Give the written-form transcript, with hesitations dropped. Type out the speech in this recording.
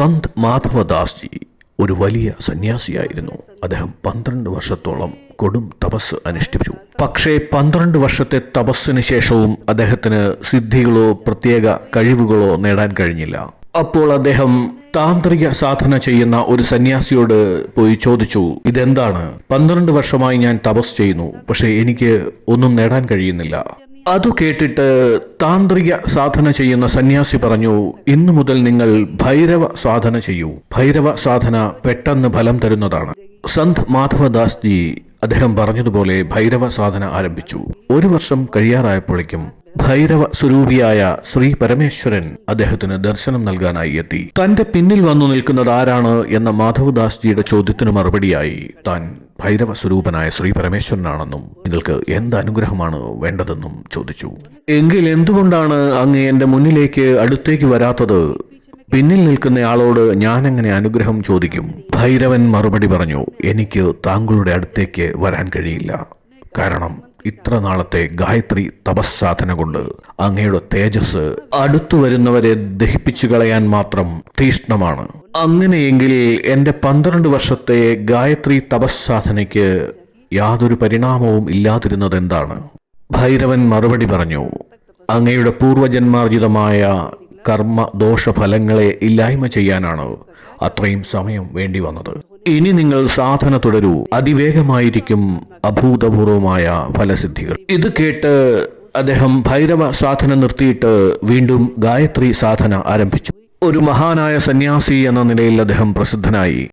സന്ത് മാധവദാസ്ജി ഒരു വലിയ സന്യാസിയായിരുന്നു. അദ്ദേഹം 12 വർഷത്തോളം കൊടും തപസ് അനുഷ്ഠിച്ചു. പക്ഷേ 12 വർഷത്തെ തപസ്സിന് ശേഷവും അദ്ദേഹത്തിന് സിദ്ധികളോ പ്രത്യേക കഴിവുകളോ നേടാൻ കഴിഞ്ഞില്ല. അപ്പോൾ അദ്ദേഹം താന്ത്രിക സാധന ചെയ്യുന്ന ഒരു സന്യാസിയോട് പോയി ചോദിച്ചു, ഇതെന്താണ്? 12 വർഷമായി ഞാൻ തപസ് ചെയ്യുന്നു, പക്ഷേ എനിക്ക് ഒന്നും നേടാൻ കഴിയുന്നില്ല. അതു കേട്ടിട്ട് താന്ത്രിക സാധന ചെയ്യുന്ന സന്യാസി പറഞ്ഞു, ഇന്നു മുതൽ നിങ്ങൾ ഭൈരവ സാധന ചെയ്യൂ. ഭൈരവ സാധന പെട്ടെന്ന് ഫലം തരുന്നതാണ്. സന്ത് മാധവദാസ്ജി അദ്ദേഹം പറഞ്ഞതുപോലെ ഭൈരവ സാധന ആരംഭിച്ചു. 1 വർഷം കഴിയാറായപ്പോഴേക്കും ഭൈരവ സ്വരൂപിയായ ശ്രീ പരമേശ്വരൻ അദ്ദേഹത്തിന് ദർശനം നൽകാനായി എത്തി. തന്റെ പിന്നിൽ വന്നു നിൽക്കുന്നത് ആരാണ് എന്ന മാധവദാസ്ജിയുടെ ചോദ്യത്തിന് മറുപടിയായി താൻ ഭൈരവ സ്വരൂപനായ ശ്രീ പരമേശ്വരനാണെന്നും നിങ്ങൾക്ക് എന്ത് അനുഗ്രഹമാണ് വേണ്ടതെന്നും ചോദിച്ചു. എങ്കിൽ എന്തുകൊണ്ടാണ് അങ്ങ് എന്റെ മുന്നിലേക്ക് അടുത്തേക്ക് വരാത്തത്? പിന്നിൽ നിൽക്കുന്നയാളോട് ഞാനെങ്ങനെ അനുഗ്രഹം ചോദിക്കും? ഭൈരവൻ മറുപടി പറഞ്ഞു, എനിക്ക് താങ്കളുടെ അടുത്തേക്ക് വരാൻ കഴിയില്ല. കാരണം ഇത്ര നാളത്തെ ഗായത്രി തപസ് സാധന കൊണ്ട് അങ്ങയുടെ തേജസ് അടുത്തു വരുന്നവരെ ദഹിപ്പിച്ചു കളയാൻ മാത്രം തീഷ്ണമാണ്. അങ്ങനെയെങ്കിൽ എന്റെ 12 വർഷത്തെ ഗായത്രി തപസ് സാധനയ്ക്ക് യാതൊരു പരിണാമവും ഇല്ലാതിരുന്നത് എന്താണ്? ഭൈരവൻ മറുപടി പറഞ്ഞു, അങ്ങയുടെ പൂർവജന്മാർജിതമായ കർമ്മ ദോഷഫലങ്ങളെ ഇല്ലായ്മ ചെയ്യാനാണ് അത്രയും സമയം വേണ്ടി വന്നത്. ഇനി നിങ്ങൾ സാധന തുടരൂ, അതിവേഗമായിരിക്കും അഭൂതപൂർവമായ ഫലസിദ്ധികൾ. ഇത് കേട്ട് അദ്ദേഹം ഭൈരവ സാധന നിർത്തിയിട്ട് വീണ്ടും ഗായത്രി സാധന ആരംഭിച്ചു. ഒരു മഹാനായ സന്യാസി എന്ന നിലയിൽ അദ്ദേഹം പ്രസിദ്ധനായി.